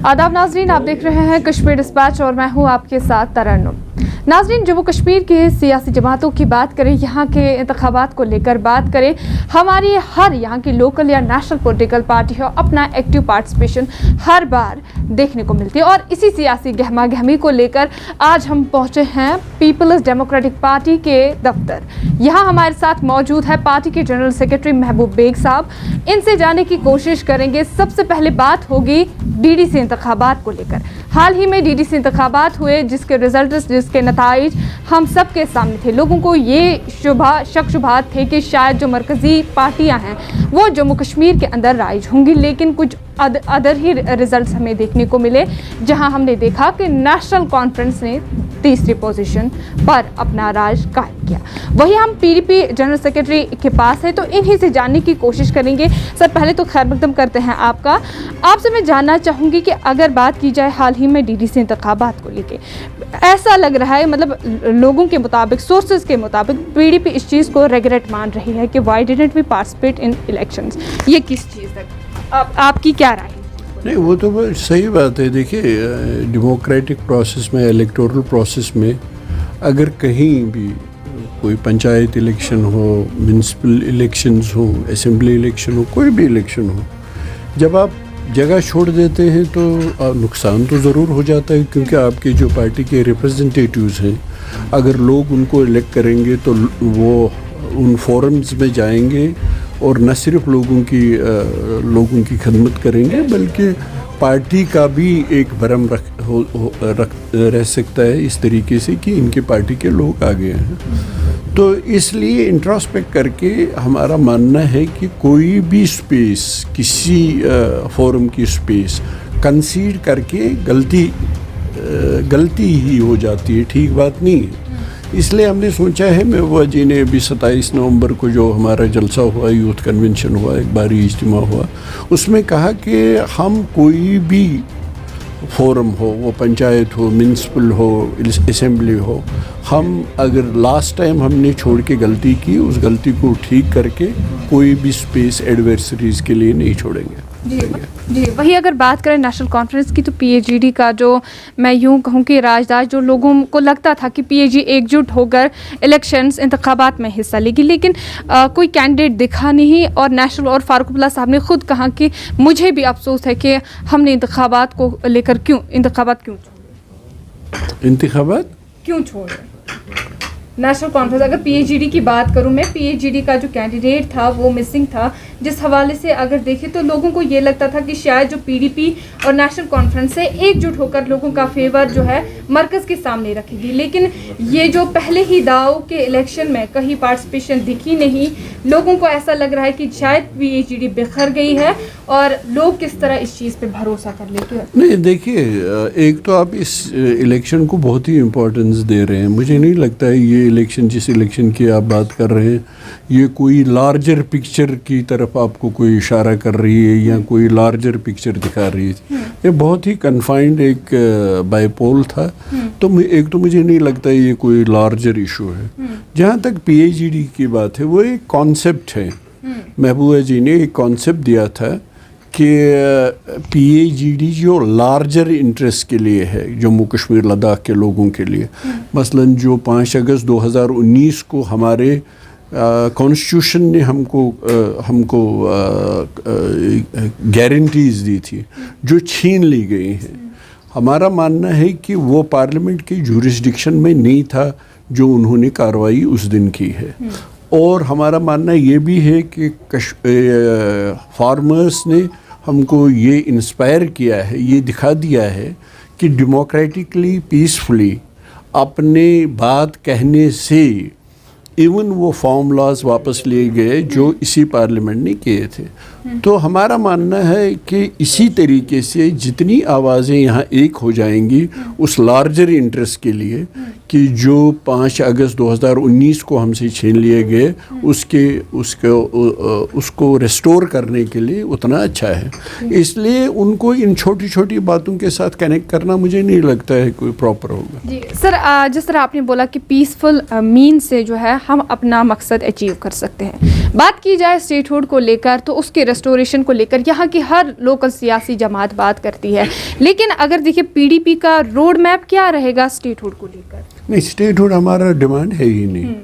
आदाब नाजरीन, आप देख रहे हैं कश्मीर डिस्पैच और मैं हूं आपके साथ तरन्नुम। नाजरीन, जम्मू कश्मीर के सियासी जमातों की बात करें, यहाँ के इंतखाबात को लेकर बात करें, हमारी हर यहाँ की लोकल या नेशनल पॉलिटिकल पार्टी हो अपना एक्टिव पार्टिसिपेशन हर बार देखने को मिलती है। और इसी सियासी गहमा गहमी को लेकर आज हम पहुँचे हैं पीपल्स डेमोक्रेटिक पार्टी के दफ्तर। यहाँ हमारे साथ मौजूद है पार्टी के जनरल सेक्रेटरी महबूब बेग साहब। इनसे जानने की कोशिश करेंगे। सबसे पहले बात होगी डीडीसी इंतखाबात को लेकर। हाल ही में डीडीसी इंतखाबात हुए जिसके रिजल्ट्स, जिसके नताइज हम सब के सामने थे। लोगों को ये शक शुबहात थे कि शायद जो मरकज़ी पार्टियां हैं वो जम्मू कश्मीर के अंदर राइज होंगी, लेकिन कुछ अदर ही रिजल्ट्स हमें देखने को मिले, जहां हमने देखा कि नेशनल कॉन्फ्रेंस ने तीसरी पोजीशन पर अपना राज कायम किया। वही हम पीडीपी जनरल सेक्रेटरी के पास है, तो इन्हीं से जानने की कोशिश करेंगे। सर, पहले तो खैर मकदम करते हैं आपका। आपसे मैं जानना चाहूँगी कि अगर बात की जाए हाल ही में डीडीसी इंतखाबात को लेके, ऐसा लग रहा है, मतलब लोगों के मुताबिक, सोर्सेज के मुताबिक पीडीपी इस चीज़ को रेगरेट मान रही है कि why didn't we participate in elections. ये किस चीज़ है, आपकी क्या राय है? नहीं, वो तो सही बात है। देखिए, डेमोक्रेटिक प्रोसेस में, इलेक्टोरल प्रोसेस में अगर कहीं भी कोई पंचायत इलेक्शन हो, म्यूनसिपल इलेक्शंस हो, असेंबली इलेक्शन हो, कोई भी इलेक्शन हो, जब आप जगह छोड़ देते हैं तो नुकसान तो ज़रूर हो जाता है, क्योंकि आपके जो पार्टी के रिप्रेजेंटेटिव्स हैं, अगर लोग उनको इलेक्ट करेंगे तो वो उन फोरम्स में जाएंगे और न सिर्फ लोगों की खदमत करेंगे, बल्कि पार्टी का भी एक भरम रह सकता है इस तरीके से कि इनके पार्टी के लोग आ गए हैं। तो इसलिए इंट्रोस्पेक्ट करके हमारा मानना है कि कोई भी स्पेस, किसी फोरम की स्पेस कंसीड करके गलती ही हो जाती है, ठीक बात नहीं है। इसलिए हमने सोचा है, महबूबा जी ने अभी 27 नवंबर को जो हमारा जलसा हुआ, यूथ कन्वेंशन हुआ, एक बारी इज्तिमा हुआ, उसमें कहा कि हम कोई भी फोरम हो, वो पंचायत हो, म्यूनसिपल हो, असेंबली हो, हम अगर लास्ट टाइम हमने छोड़ के गलती की, उस गलती को ठीक करके कोई भी स्पेस एडवर्सरीज के लिए नहीं छोड़ेंगे। जी, वही अगर बात करें नेशनल कॉन्फ्रेंस की, तो पीएजीडी का जो मैं यूं कहूं कि राजदार, जो लोगों को लगता था कि पीएजी एकजुट होकर इलेक्शंस इंतखाबात में हिस्सा लेगी, लेकिन कोई कैंडिडेट दिखा नहीं। और नेशनल और फारूक अब्दुल्ला साहब ने खुद कहा कि मुझे भी अफसोस है कि हमने इंतखाबात को लेकर इंतखाबात क्यों छोड़े नेशनल कॉन्फ्रेंस। अगर पीएजीडी की बात करूं मैं, पीएजीडी का जो कैंडिडेट था वो मिसिंग था, जिस हवाले से अगर देखें तो लोगों को ये लगता था कि शायद जो पीडीपी और नेशनल कॉन्फ्रेंस है एकजुट होकर लोगों का फेवर जो है मरकज़ के सामने रखेगी, लेकिन ये जो पहले ही दाव के इलेक्शन में कहीं पार्टिसिपेशन दिखी नहीं। लोगों को ऐसा लग रहा है कि शायद पीएजीडी बिखर गई है और लोग किस तरह इस चीज़ पे भरोसा कर लेते हैं। नहीं, देखिए, एक तो आप इस इलेक्शन को बहुत ही इम्पोर्टेंस दे रहे हैं। मुझे नहीं लगता है ये इलेक्शन, जिस इलेक्शन की आप बात कर रहे हैं, ये कोई लार्जर पिक्चर की तरफ आपको कोई इशारा कर रही है या कोई लार्जर पिक्चर दिखा रही है। ये बहुत ही कन्फाइंड एक बाईपोल था। तो एक तो मुझे नहीं लगता ये कोई लार्जर इशू है। जहाँ तक पीएजीडी की बात है, वो एक कॉन्सेप्ट है। महबूबा जी ने एक कॉन्सेप्ट दिया था कि पीएजीडी जो लार्जर इंटरेस्ट के लिए है, जम्मू कश्मीर लद्दाख के लोगों के लिए, मसलन जो 5 अगस्त 2019 को हमारे कॉन्स्टिट्यूशन ने हमको गारंटीज दी थी, जो छीन ली गई हैं। हमारा मानना है कि वो पार्लियामेंट के जुरिस्डिक्शन में नहीं था जो उन्होंने कार्रवाई उस दिन की है। और हमारा मानना ये भी है कि फार्मर्स ने हमको ये इंस्पायर किया है, ये दिखा दिया है कि डेमोक्रेटिकली, पीसफुली अपने बात कहने से इवन वो फॉर्मूलाज वापस लिए गए जो इसी पार्लियामेंट ने किए थे। तो हमारा मानना है कि इसी तरीके से जितनी आवाज़ें यहाँ एक हो जाएंगी उस लार्जर इंटरेस्ट के लिए, कि जो 5 अगस्त 2019 को हमसे छीन लिए गए, उसको रेस्टोर करने के लिए उतना अच्छा है। इसलिए उनको इन छोटी छोटी बातों के साथ कनेक्ट करना मुझे नहीं लगता है कोई प्रॉपर होगा। जी सर, जिस तरह आपने बोला कि पीसफुल मीन से जो है हम अपना मकसद अचीव कर सकते हैं। बात की जाए स्टेटहुड को लेकर, तो उसके रेस्टोरेशन को लेकर यहाँ की हर लोकल सियासी जमात बात करती है, लेकिन अगर देखिए पीडीपी का रोड मैप क्या रहेगा स्टेटहुड को लेकर? नहीं, स्टेटहुड हमारा डिमांड है ही नहीं।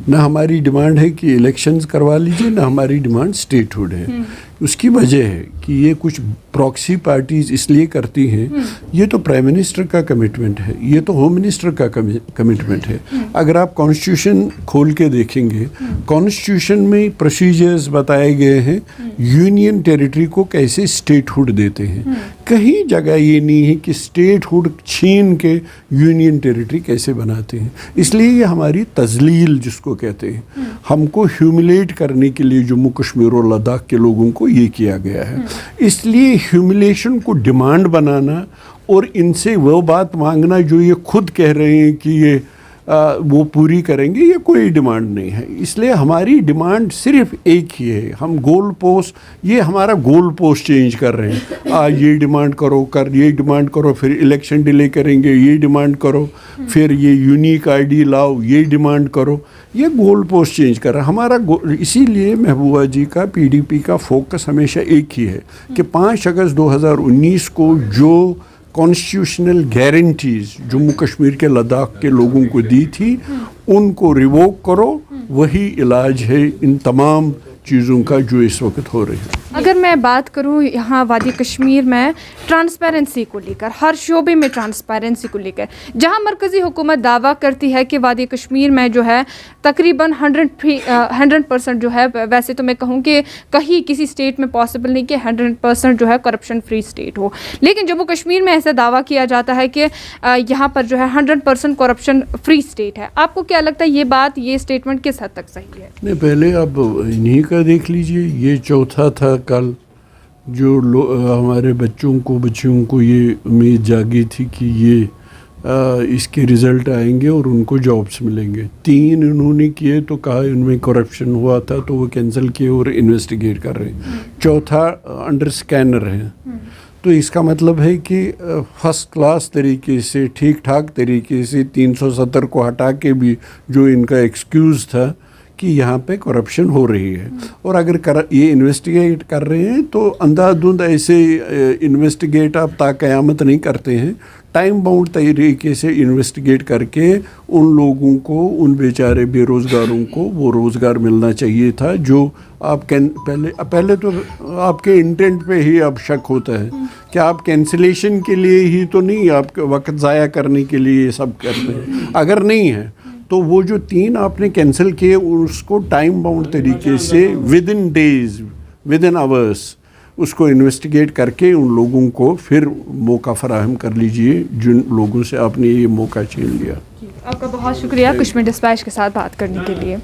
ना हमारी डिमांड है कि इलेक्शंस करवा लीजिए, ना हमारी डिमांड स्टेटहुड है। उसकी वजह है कि ये कुछ प्रॉक्सी पार्टीज इसलिए करती हैं, ये तो प्राइम मिनिस्टर का कमिटमेंट है, ये तो होम मिनिस्टर का कमिटमेंट है। अगर आप कॉन्स्टिट्यूशन खोल के देखेंगे, कॉन्स्टिट्यूशन में प्रोसीजर्स बताए गए हैं यूनियन टेरिटरी को कैसे स्टेटहुड देते हैं। कहीं जगह ये नहीं है कि स्टेटहुड छीन के यूनियन टेरिटरी कैसे बनाते हैं। इसलिए ये हमारी तजलील जिसको कहते हैं, हमको ह्यूमिलेट करने के लिए जम्मू कश्मीर और लद्दाख के लोगों को ये किया गया है। इसलिए ह्यूमिलेशन को डिमांड बनाना और इनसे वो बात मांगना जो ये खुद कह रहे हैं कि ये वो पूरी करेंगे, ये कोई डिमांड नहीं है। इसलिए हमारी डिमांड सिर्फ एक ही है। हम गोल पोस्ट, ये हमारा गोल पोस्ट चेंज कर रहे हैं। आज ये डिमांड करो, ये डिमांड करो, फिर इलेक्शन डिले करेंगे, ये डिमांड करो, फिर ये यूनिक आईडी लाओ, ये डिमांड करो। ये गोल पोस्ट चेंज कर रहा है हमारा। इसीलिए महबूबा जी का पीडीपी का फोकस हमेशा एक ही है कि 5 अगस्त 2019 को जो कॉन्स्टिट्यूशनल गारंटीज जम्मू कश्मीर के लद्दाख के लोगों को दी थी, उनको रिवोक करो। वही इलाज है इन तमाम चीज़ों का जो इस वक्त हो रही है। अगर मैं बात करूं यहाँ वादी कश्मीर में ट्रांसपेरेंसी को लेकर, हर शोबे में ट्रांसपेरेंसी को लेकर, जहाँ मरकज़ी हुकूमत दावा करती है कि वादी कश्मीर में जो है तकरीबन 100% जो है, वैसे तो मैं कहूँ कि कहीं किसी स्टेट में पॉसिबल नहीं कि 100% जो है करप्शन फ्री स्टेट हो, लेकिन जम्मू कश्मीर में ऐसा दावा किया जाता है कि यहाँ पर जो है 100% करप्शन फ्री स्टेट है। आपको क्या लगता है ये बात, ये स्टेटमेंट किस हद तक सही है? नहीं, पहले आप इन्हीं का देख लीजिए। ये चौथा था कल जो हमारे बच्चियों को ये उम्मीद जागी थी कि ये इसके रिज़ल्ट आएंगे और उनको जॉब्स मिलेंगे। 3 इन्होंने किए तो कहा इनमें करप्शन हुआ था तो वो कैंसिल किए और इन्वेस्टिगेट कर रहे हैं। चौथा अंडर स्कैनर है। तो इसका मतलब है कि फर्स्ट क्लास तरीके से, ठीक ठाक तरीके से 370 को हटा के भी जो इनका एक्सक्यूज़ था कि यहाँ पे करप्शन हो रही है, और अगर ये इन्वेस्टिगेट कर रहे हैं तो अंधाधुंध ऐसे इन्वेस्टिगेट आप ताक़यामत नहीं करते हैं। टाइम बाउंड तरीके से इन्वेस्टिगेट करके उन लोगों को, उन बेचारे बेरोज़गारों को वो रोज़गार मिलना चाहिए था जो आप पहले तो आपके इंटेंट पे ही अब शक होता है कि आप कैंसिलेशन के लिए ही तो नहीं, आप वक्त ज़ाया करने के लिए ये सब करते हैं। अगर नहीं है तो वो जो 3 आपने कैंसिल किए उसको टाइम बाउंड तरीके से with in days, with in hours उसको इन्वेस्टिगेट करके उन लोगों को फिर मौका फराहम कर लीजिए जिन लोगों से आपने ये मौका छीन लिया। आपका बहुत शुक्रिया कश्मीर डिस्पैच के साथ बात करने के लिए।